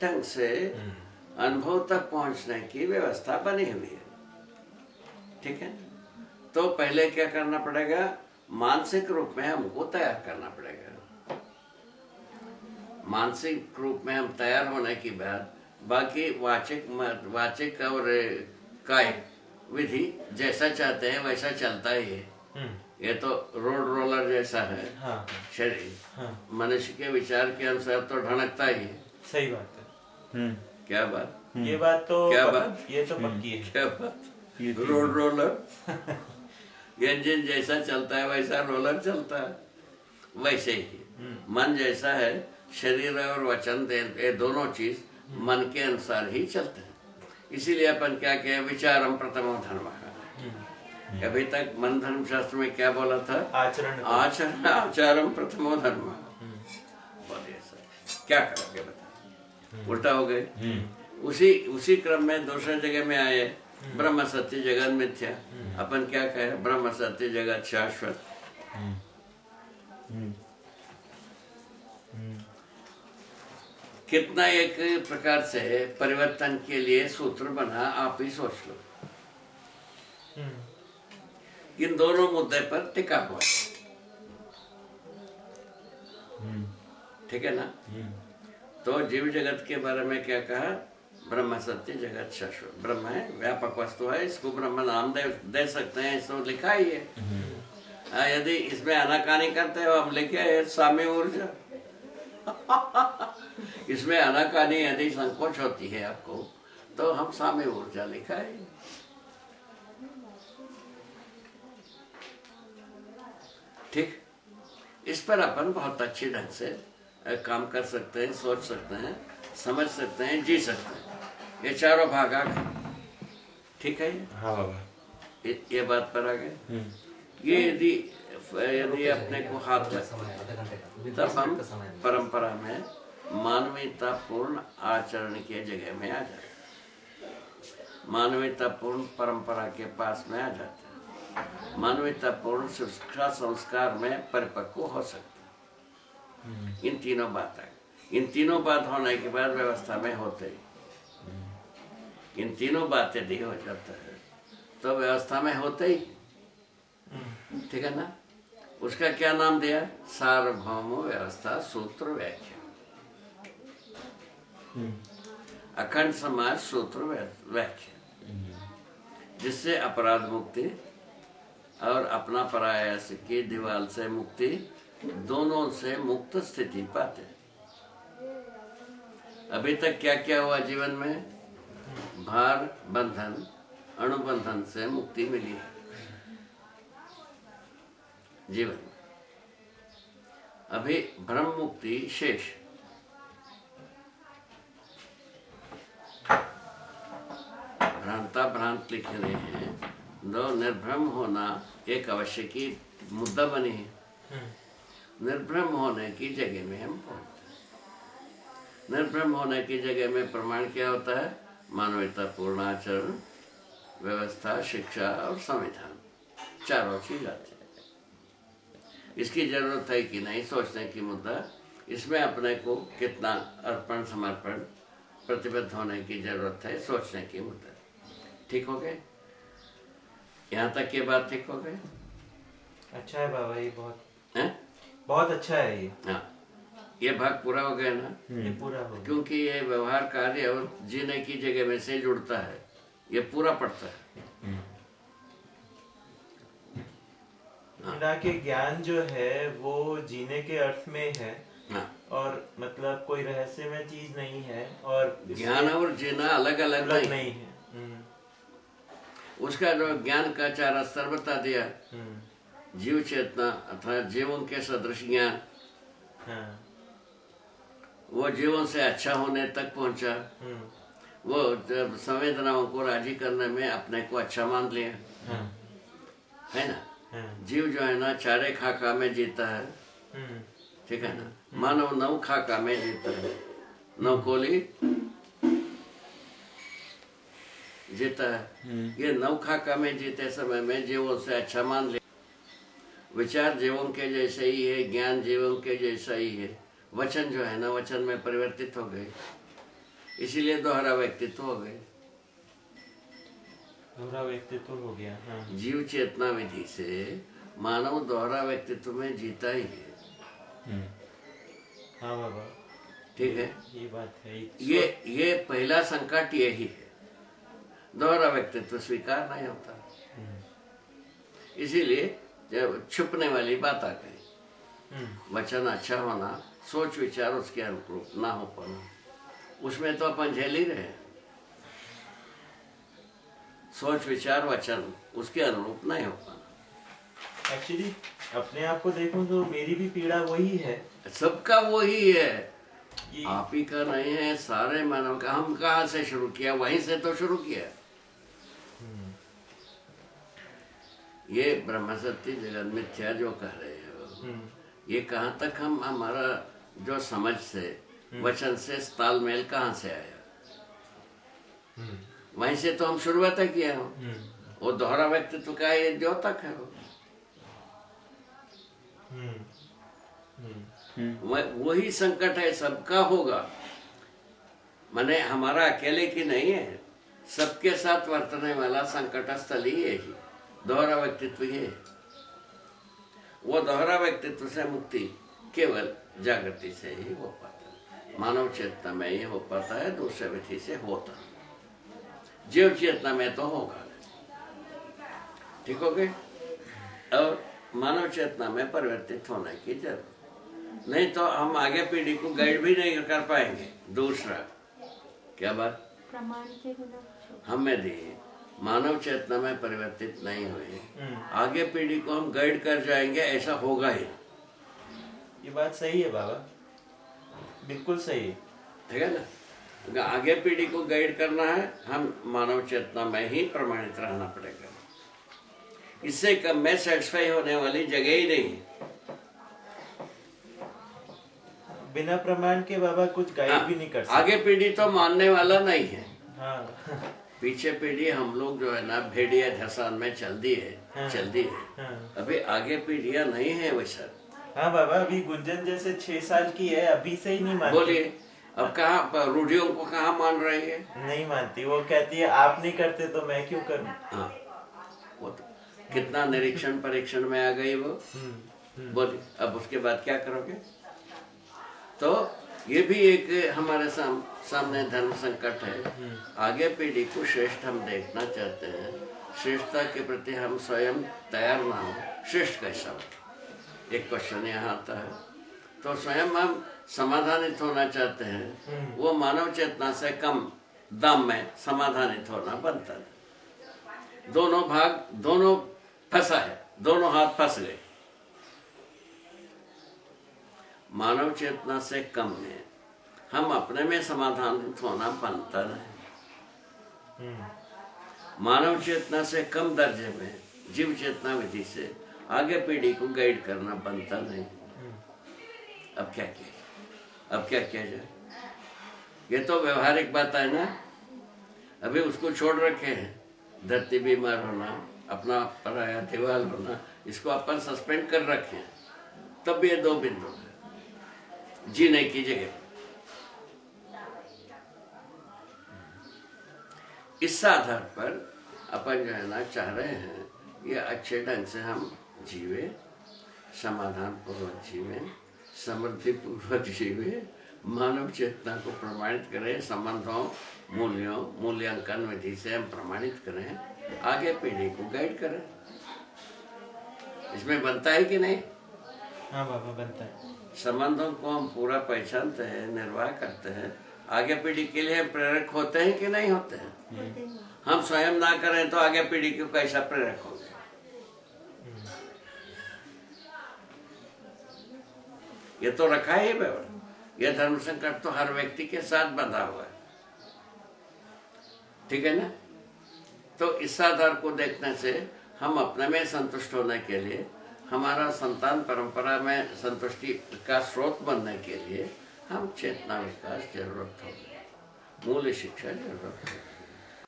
ढंग से अनुभव तक पहुंचने की व्यवस्था बनी हुई है। ठीक है, तो पहले क्या करना पड़ेगा, मानसिक रूप में हमको तैयार करना पड़ेगा। मानसिक रूप में हम तैयार होने के बाद बाकी वाचिक और कायिक विधि जैसा चाहते हैं वैसा चलता ही है। ये तो रोड रोलर जैसा है। हाँ। शरीर मनुष्य के विचार के अनुसार तो ढनकता ही है। सही बात है। क्या बात, ये बात तो क्या बात, ये तो पक्की है। क्या बात, रोड रोलर इंजन जैसा चलता है वैसा रोलर चलता है, वैसे ही मन जैसा है, शरीर और वचन ये दोनों चीज मन के अनुसार ही चलते हैं। इसीलिए अपन क्या कहें, विचारम प्रथमो धर्म। अभी तक मन धर्म शास्त्र में क्या बोला था, आचारम प्रथमो धर्म। बोलिए सर क्या करोगे बता, उल्टा हो गए। उसी क्रम में दूसरे जगह में आए, ब्रह्म सत्य जगत मिथ्या। अपन क्या कहे, ब्रह्म सत्य जगत शाश्वत। कितना एक प्रकार से परिवर्तन के लिए सूत्र बना, आप ही सोच लो। इन दोनों मुद्दे पर टिका हुआ है। ठीक है ना। तो जीव जगत के बारे में क्या कहा, ब्रह्म सत्य जगत शाश्वत। ब्रह्म है, व्यापक वस्तु है, इसको ब्रह्म नाम दे सकते हैं, इसको लिखा ही है। यदि इसमें आनाकानी करते हो हम लिखे साम्य ऊर्जा इसमें आनाकानी यदि संकोच होती है आपको, तो हम साम्य ऊर्जा लिखा है। ठीक, इस पर अपन बहुत अच्छी ढंग से काम कर सकते हैं, सोच सकते हैं, समझ सकते हैं, जी सकते हैं। ये चारों भाग आ गए। ठीक है। हाँ बाबा, ये बात पर आ गए। ये यदि अपने को हाथ लगता, तब हम परंपरा में मानवीयता पूर्ण आचरण के जगह में आ जाते, मानवीयता पूर्ण परंपरा के पास में आ जाते, मानवीयता पूर्ण शिक्षा संस्कार में परिपक्व हो सकते। इन तीनों बात है। इन तीनों बात होने के बाद व्यवस्था में होते ही, इन तीनों बातें यदि हो जाता है तो व्यवस्था में होते ही। ठीक है ना। उसका क्या नाम दिया, सार्वभौम व्यवस्था सूत्र व्याख्या। अखंड समाज सूत्र व्याख्या, जिससे अपराध मुक्ति और अपना परायास की दीवार से मुक्ति, दोनों से मुक्त स्थिति पाते। अभी तक क्या क्या हुआ जीवन में, भार बंधन अणुबंधन से मुक्ति मिली है जीवन में। अभी ब्रह्म मुक्ति शेष। भ्रांता भ्रांत लिख रहे हैं, दो निर्भ्रम होना एक आवश्यकी मुद्दा बनी है। निर्भ्रम होने की जगह में हम पहुंचते। निर्भ्रम होने की जगह में प्रमाण क्या होता है, मानवता पूर्ण आचरण, व्यवस्था, शिक्षा और संविधान, चारों चीज आती है। इसकी जरूरत है कि नहीं, सोचने की मुद्दा। इसमें अपने को कितना अर्पण समर्पण प्रतिबद्ध होने की जरूरत है, सोचने की मुद्दा। ठीक हो गए, यहाँ तक ये बात ठीक हो गई। अच्छा है बाबा, ये बहुत है, बहुत अच्छा है ये। हाँ, ये भाग पूरा हो गया ना। ये पूरा हो गया, क्योंकि ये व्यवहार कार्य और जीने की जगह में से जुड़ता है, ये पूरा पड़ता है। मिला के ज्ञान जो है वो जीने के अर्थ में है। हाँ। और मतलब कोई रहस्यमय चीज नहीं है, और ज्ञान और जीना अलग अलग नहीं है। उसका जो ज्ञान का चार स्तर बता दिया, जीव चेतना अथवा जीवों के सदृश ज्ञान, वो जीवों से अच्छा होने तक पहुंचा। वो जब संवेदनाओं को राजी करने में अपने को अच्छा मान लिया, है ना। जीव जो है ना, चारे खाका में जीता है। ठीक है ना। मानव नव खाका में जीता है, नव कोली जीता है। ये नव खाका में जीते समय में जीवों से अच्छा मान लिया। विचार जीवों के जैसे ही है, ज्ञान जीवों के जैसा ही है। वचन जो है ना, वचन में परिवर्तित हो गए। इसीलिए दोहरा व्यक्तित्व हो गए। दोहरा व्यक्तित्व हो गया। हाँ। जीव चेतना विधि से मानव दोहरा व्यक्तित्व में जीता ही है। हाँ बाबा, ठीक है, ये बात है। ये पहला संकट यही है, दोहरा व्यक्तित्व स्वीकार नहीं होता। इसीलिए जब छुपने वाली बात आ गई, वचन अच्छा होना, सोच विचार उसके अनुरूप ना हो पाना, उसमें तो अपन झेल ही रहे। सोच विचार वचन उसके अनुरूप नहीं हो पाना। एक्चुअली अपने आप को देखूं तो मेरी भी पीड़ा वही है, सबका वही है, आप ही का नहीं है, सारे मानव का। हम कहाँ से शुरू किया? वहीं से तो शुरू किया। ये ब्रह्म सत्य जगत मिथ्या जो कह रहे हो, ये कहाँ तक हम, हमारा जो समझ से वचन से तालमेल कहाँ से आया? वहीं से तो हम शुरुआत किया हो। वो दोहरा व्यक्तित्व का ये द्योतक है वो। वही संकट है, सबका होगा। माने हमारा अकेले की नहीं है, सबके साथ वर्तने वाला संकट स्थल ही यही दोहरा व्यक्तित्व ही है। वो दोहरा व्यक्तित्व से मुक्ति केवल जागृति से ही हो पाता है, मानव चेतना में ही हो पाता है, दूसरे विधि से होता। जीव चेतना में तो होगा, ठीक हो गए। और मानव चेतना में परिवर्तित होने की जरूरत, नहीं तो हम आगे पीढ़ी को गाइड भी नहीं कर पाएंगे। दूसरा क्या बात, प्रमाण के बिना हमें दी मानव चेतना में परिवर्तित नहीं हुए, आगे पीढ़ी को हम गाइड कर जाएंगे, ऐसा होगा ही। ये बात सही है बाबा, बिल्कुल सही, ठीक है ना। अगर आगे पीढ़ी को गाइड करना है, हम मानव चेतना में ही प्रमाणित रहना पड़ेगा। इससे कम में सेटिस्फाई होने वाली जगह ही नहीं है। बिना प्रमाण के बाबा कुछ गाइड भी नहीं कर सकते। आगे पीढ़ी तो मानने वाला नहीं है। हाँ। पीछे पीढ़ी हम लोग जो है ना भेड़िया धसान में चल दी है। हाँ। अभी आगे पीढ़ियां नहीं है वैसा। हाँ बाबा, अभी गुंजन जैसे 6 साल की है, अभी से ही नहीं मानती। बोलिए, अब कहाँ रूढ़ियों को कहाँ मान रही है? नहीं मानती, वो कहती है आप नहीं करते तो मैं क्यों करूं। हाँ, वो तो कितना निरीक्षण परीक्षण में आ गई वो। बोलिए, अब उसके बाद क्या करोगे? तो ये भी एक हमारे सामने धर्म संकट है। आगे पीढ़ी को श्रेष्ठ हम देखना चाहते हैं, श्रेष्ठता के प्रति हम स्वयं तैयार ना हो, श्रेष्ठ कैसा हो, एक क्वेश्चन यहाँ आता है। तो स्वयं हम समाधानित होना चाहते हैं, वो मानव चेतना से कम दाम में समाधानित होना बनता है। दोनों भाग, दोनों फंसा है, दोनों हाथ फंस गए। मानव चेतना से कम में हम अपने में समाधानित होना बनता नहीं। मानव चेतना से कम दर्जे में जीव चेतना विधि से आगे पीढ़ी को गाइड करना बनता नहीं। अब क्या किया, अब क्या किया जाए? ये तो व्यवहारिक बात है ना। अभी उसको छोड़ रखे हैं, धरती बीमार होना, अपना पराया दीवार होना, इसको अपन सस्पेंड कर रखे हैं। तब ये दो बिंदु है जीने की जगह। इस आधार पर अपन जो है ना चाह रहे हैं, ये अच्छे ढंग से हम जीवे, समाधान पूर्वक जीवे, समृद्धि पूर्वक जीवे, मानव चेतना को प्रमाणित करें, संबंधों, मूल्यों, मूल्यांकन विधि से हम प्रमाणित करें, आगे पीढ़ी को गाइड करें। इसमें बनता है कि नहीं? हाँ बाबा, बनता है। संबंधों को हम पूरा पहचानते हैं, निर्वाह करते हैं, आगे पीढ़ी के लिए प्रेरक होते हैं कि नहीं होते हैं? हम स्वयं ना करें तो आगे पीढ़ी को कैसा प्रेरक होंगे? ये तो रखा ही व्यवहार। यह धर्म संकट तो हर व्यक्ति के साथ बंधा हुआ है, ठीक है ना। तो इस आधार को देखने से हम अपने में संतुष्ट होने के लिए, हमारा संतान परंपरा में संतुष्टि का स्रोत बनने के लिए हम चेतना विकास जरूरत होगी, मूल्य शिक्षा जरूरत होगी।